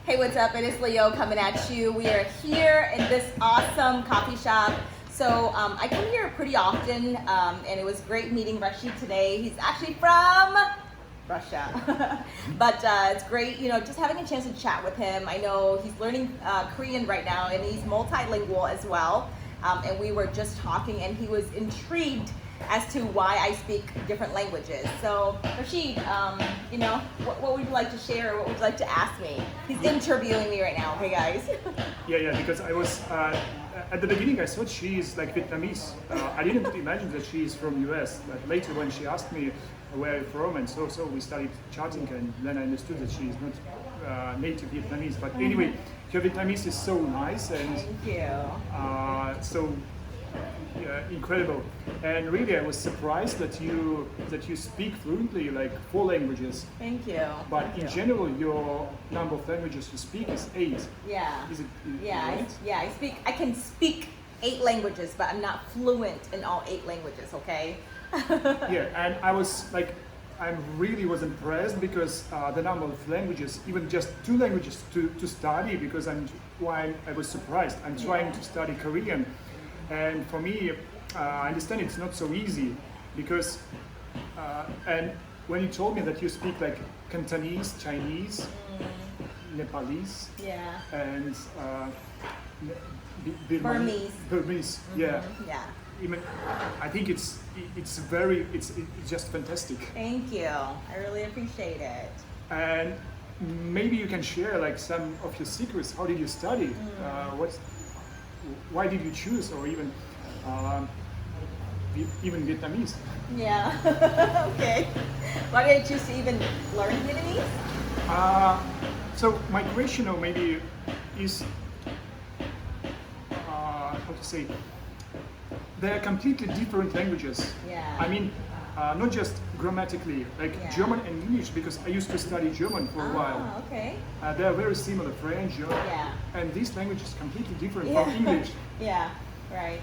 Hey, what's up? It is Leo coming at you. We are here in this awesome coffee shop. So I come here pretty often, and it was great meeting Rashid today. He's actually from Russia, but it's great, just having a chance to chat with him. I know he's learning Korean right now, and he's multilingual as well. And we were just talking, and he was intrigued as to why I speak different languages. So, Rashid, what would you like to share? What would you like to ask me? He's interviewing me right now, okay, guys? Yeah, because I was, at the beginning I thought she is like Vietnamese. I didn't imagine that she is from US, but later when she asked me where I'm from, and so we started chatting, and then I understood that she is not native Vietnamese. But anyway, her Vietnamese is so nice and Thank you. so incredible. And really, I was surprised that you speak fluently, like 4 languages. Thank you. But Thank in you. general, your number of languages you speak is 8. Yeah. Is it Yeah, right? I can speak 8 languages, but I'm not fluent in all 8 languages, okay? Yeah, and I was like, I really was impressed because the number of languages, even just 2 languages to study, because I was surprised. I'm trying to study Korean, and for me, I understand it's not so easy because, and when you told me that you speak like Cantonese, Chinese, Nepalese, Yeah. and Burmese. yeah. Yeah. Even I think it's just fantastic. Thank you. I really appreciate it. And maybe you can share like some of your secrets. How did you study? Why did you choose, or even Vietnamese? Yeah. Okay. Why did you choose to even learn Vietnamese? So my question, or maybe, is how to say? They are completely different languages. Yeah. I mean, not just grammatically, like Yeah. German and English, because I used to study German for a while. Ah, okay. They are very similar, French, German, Yeah. and this language is completely different Yeah. from English. Yeah, right.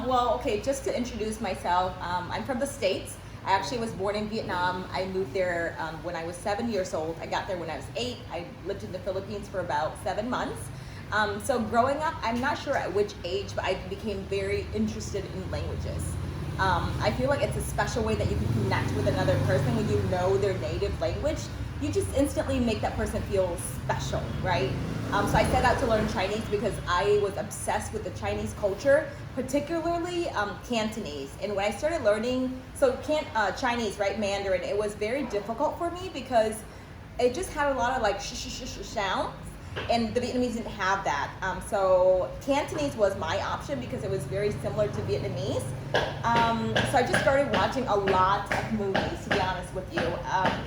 Well, okay, just to introduce myself, I'm from the States. I actually was born in Vietnam. I moved there when I was 7 years old. I got there when I was 8. I lived in the Philippines for about 7 months. So growing up, I'm not sure at which age, but I became very interested in languages. I feel like it's a special way that you can connect with another person when you know their native language. You just instantly make that person feel special, right? So I set out to learn Chinese because I was obsessed with the Chinese culture, particularly Cantonese. And when I started learning, Chinese, right, Mandarin, it was very difficult for me because it just had a lot of like sounds. And the Vietnamese didn't have that. So Cantonese was my option because it was very similar to Vietnamese. So I just started watching a lot of movies, to be honest with you.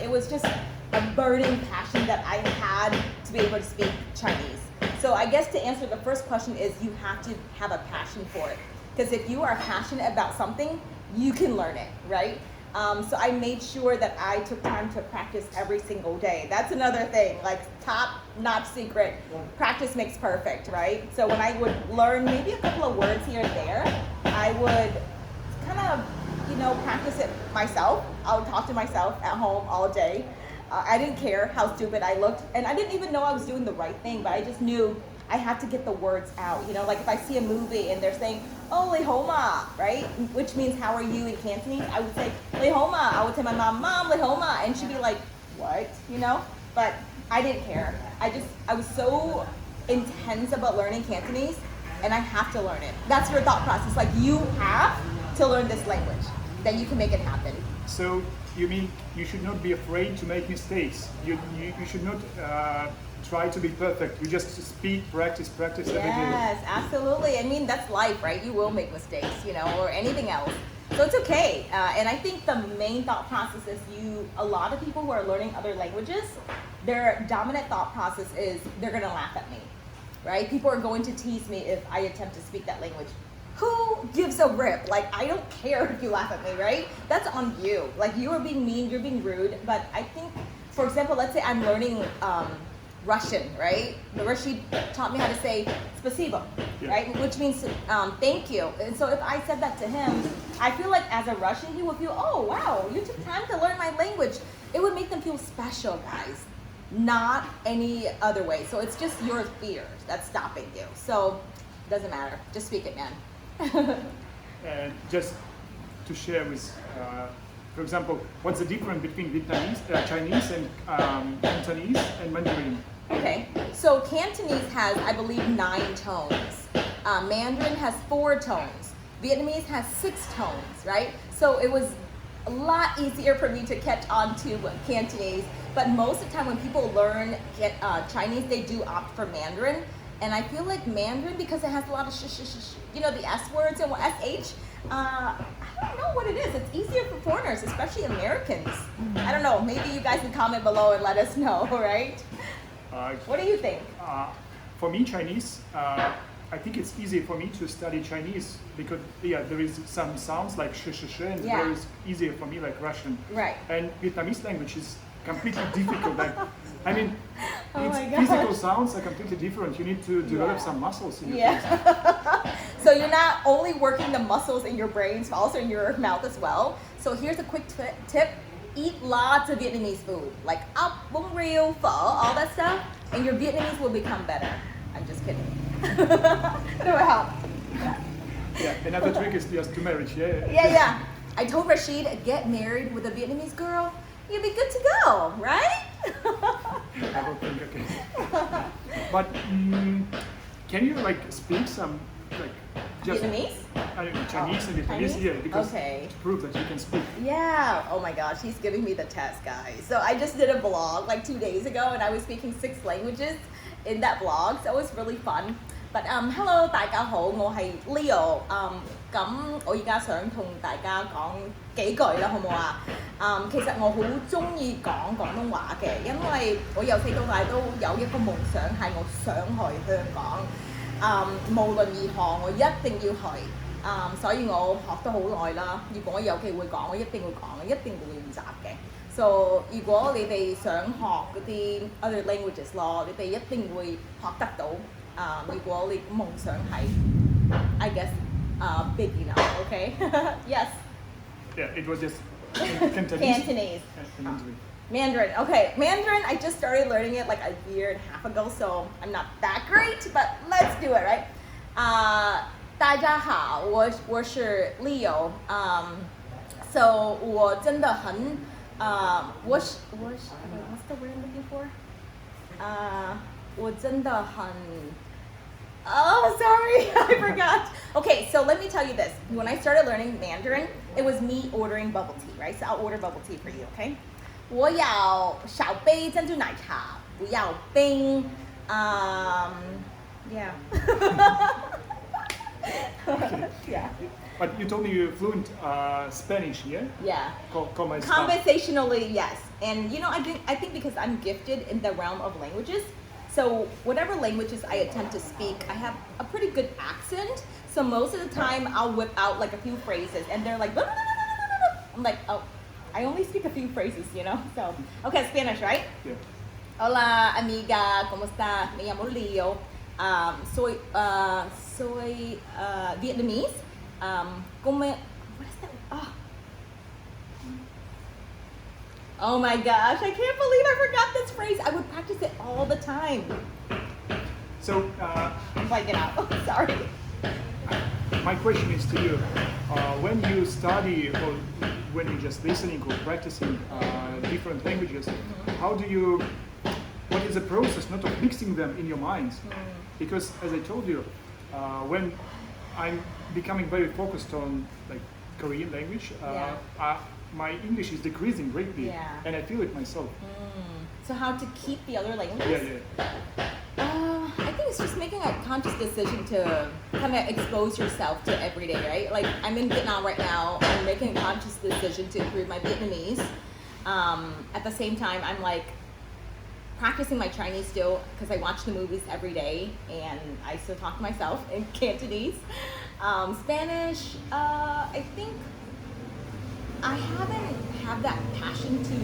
It was just a burning passion that I had to be able to speak Chinese. So I guess to answer the first question is you have to have a passion for it. Because if you are passionate about something, you can learn it, right? So I made sure that I took time to practice every single day. That's another thing, like top-notch secret. Practice makes perfect, right? So when I would learn maybe a couple of words here and there, I would kind of, practice it myself. I would talk to myself at home all day. I didn't care how stupid I looked, and I didn't even know I was doing the right thing, but I just knew I have to get the words out. Like if I see a movie and they're saying, oh, Lê Hô Ma, right? Which means how are you in Cantonese? I would say, Lê Hô Ma. I would tell my mom, Lê Hô Ma. And she'd be like, what? But I didn't care. I was so intense about learning Cantonese, and I have to learn it. That's your thought process. Like, you have to learn this language, then you can make it happen. So you mean you should not be afraid to make mistakes? You should not try to be perfect. You just speak, practice every day. Yes, absolutely. I mean, that's life, right? You will make mistakes, or anything else. So it's okay. And I think the main thought process is a lot of people who are learning other languages, their dominant thought process is they're going to laugh at me, right? People are going to tease me if I attempt to speak that language. Who gives a rip? Like, I don't care if you laugh at me, right? That's on you. Like, you are being mean, you're being rude. But I think, for example, let's say I'm learning Russian, right? The Rashid taught me how to say spasibo, right? Which means thank you. And so if I said that to him, I feel like as a Russian, he would feel, oh, wow, you took time to learn my language. It would make them feel special, guys. not any other way. So it's just your fear that's stopping you. So it doesn't matter. Just speak it, man. And just to share with, for example, what's the difference between Vietnamese, Chinese, and Cantonese and Mandarin? Okay, so Cantonese has, I believe, 9 tones. Mandarin has 4 tones. Vietnamese has 6 tones, right? So it was a lot easier for me to catch on to Cantonese. But most of the time when people learn Chinese, they do opt for Mandarin. And I feel like Mandarin, because it has a lot of you know, the S words and sh. I don't know what it is. It's easier for foreigners, especially Americans. I don't know. Maybe you guys can comment below and let us know, right? What do you think? For me, Chinese, I think it's easy for me to study Chinese because there is some sounds like and there is easier for me like Russian. Right. And Vietnamese language is completely difficult. I mean, Oh its my gosh. physical sounds are completely different. You need to develop some muscles in your face. So you're not only working the muscles in your brains, but also in your mouth as well. So here's a quick tip. Eat lots of Vietnamese food, like ốc, bún riêu, phở, all that stuff, and your Vietnamese will become better. I'm just kidding. It will help. Yeah, another trick is just to marriage. Yeah. I told Rashid, get married with a Vietnamese girl, you'll be good to go, right? I don't think I can. But can you like speak some like just Vietnamese? I don't know, Chinese and Vietnamese? Chinese? Yeah, because Okay. to prove that you can speak. Yeah. Oh my gosh, he's giving me the test, guys. So I just did a vlog like 2 days ago, and I was speaking 6 languages in that vlog, so it was really fun. But hello 大家好，我係 Leo。咁我而家想同大家講幾句啦，好唔好啊？其實我好中意講廣東話嘅，因為我由細到大都有一個夢想係我想去香港。無論如何，我一定要去。所以我學得好耐啦。如果我有機會講，我一定會講，一定會練習嘅。So 如果你哋想學嗰啲 other languages 咯，你哋一定會學得到。如果你夢想係 I guess big enough, okay? Yes. Yeah, it was just Cantonese. Cantonese. And Mandarin. Mandarin. Okay, Mandarin, I just started learning it like a year and a half ago, so I'm not that great, but let's do it, right? 大家好，我是 Leo. So 我真的很what's the word I'm looking for? 我真的很 Oh, sorry, I forgot. Okay, so let me tell you this. When I started learning Mandarin, it was me ordering bubble tea, right? So I'll order bubble tea for you, okay? 我要小杯珍珠奶茶，不要冰。Yeah. Yeah. But you told me you're fluent Spanish, yeah? Yeah. Como está? Conversationally, yes. And you know, I think because I'm gifted in the realm of languages, so whatever languages I attempt to speak, I have a pretty good accent. So most of the time I'll whip out like a few phrases and they're like, "Blah, blah, blah, blah, blah, blah." I'm like, oh, I only speak a few phrases, you know? So, okay, Spanish, right? Yeah. Hola, amiga, ¿cómo está? Me llamo Leo. Soy Vietnamese. What is that? Oh my gosh, I can't believe I forgot this phrase. I would practice it all the time. So, I'm blanking out. Sorry. my question is to you, when you study or when you're just listening or practicing different languages, what is the process not of mixing them in your minds? Because as I told you, when I'm becoming very focused on like Korean language, my English is decreasing greatly, and I feel it myself. So how to keep the other languages? I think it's just making a conscious decision to kind of expose yourself to everyday, right? Like I'm in Vietnam right now, I'm making a conscious decision to improve my Vietnamese. At the same time, I'm like practicing my Chinese still because I watch the movies every day and I still talk to myself in Cantonese. Spanish, I think I haven't had that passion to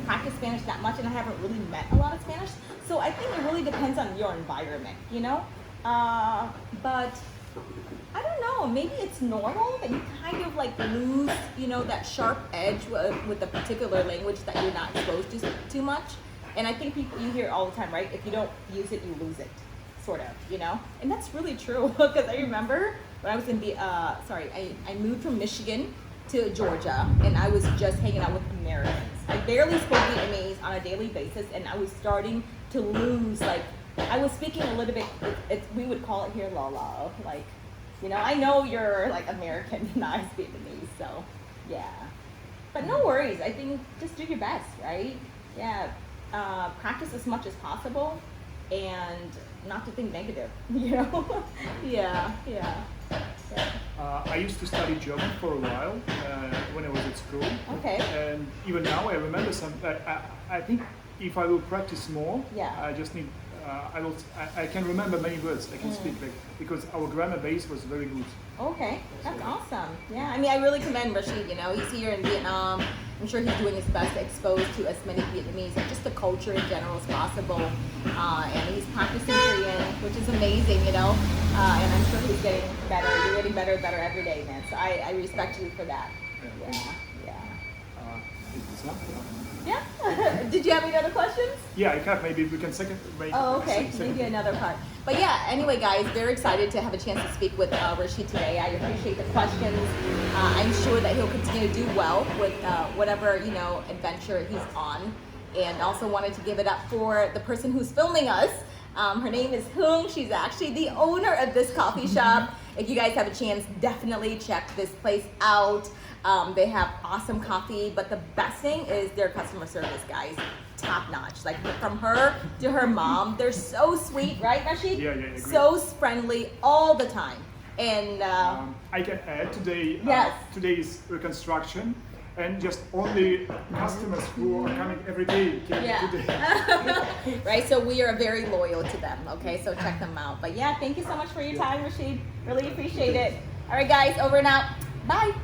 practice Spanish that much and I haven't really met a lot of Spanish. So I think it really depends on your environment, you know? But I don't know, maybe it's normal that you kind of like lose, you know, that sharp edge with a particular language that you're not exposed to too much. And I think people, you hear it all the time, right? If you don't use it, you lose it, sort of, you know? And that's really true, because I remember when I was in I moved from Michigan to Georgia, and I was just hanging out with Americans. I barely spoke Vietnamese on a daily basis, and I was starting to lose, like, I was speaking a little bit, we would call it here la la, like, you know, I know you're like American and I speak Vietnamese, so yeah. But no worries, I think just do your best, right? Yeah, practice as much as possible and not to think negative, you know? yeah. I used to study German for a while when I was at school. Okay. And even now I remember some, I think if I will practice more, Yeah. I just need, I can remember many words I can speak, like, because our grammar base was very good. Okay, that's awesome. Yeah, I mean, I really commend Rashid, you know, he's here in Vietnam. I'm sure he's doing his best to expose to as many Vietnamese and just the culture in general as possible. And he's practicing Korean, which is amazing, you know, and I'm sure he's getting better. You're getting better and better every day, man. So I respect you for that. Yeah. Yeah. Did you have any other questions? Yeah, I have. Maybe we can maybe. Oh, okay. Second. Maybe another part. But yeah, anyway, guys, very excited to have a chance to speak with Rashid today. I appreciate the questions. I'm sure that he'll continue to do well with whatever, you know, adventure he's on. And also wanted to give it up for the person who's filming us. Her name is Hung. She's actually the owner of this coffee shop. If you guys have a chance, definitely check this place out. They have awesome coffee, but the best thing is their customer service, guys. Top notch. Like from her to her mom, they're so sweet, right, Rashid? Yeah, agree. So friendly all the time. And I can add today. Yes. Today's reconstruction, and just only customers who are coming every day came today. Right, so we are very loyal to them. Okay, so check them out. But yeah, thank you so much for your time, Rashid. Really appreciate it. All right, guys, over and out. Bye.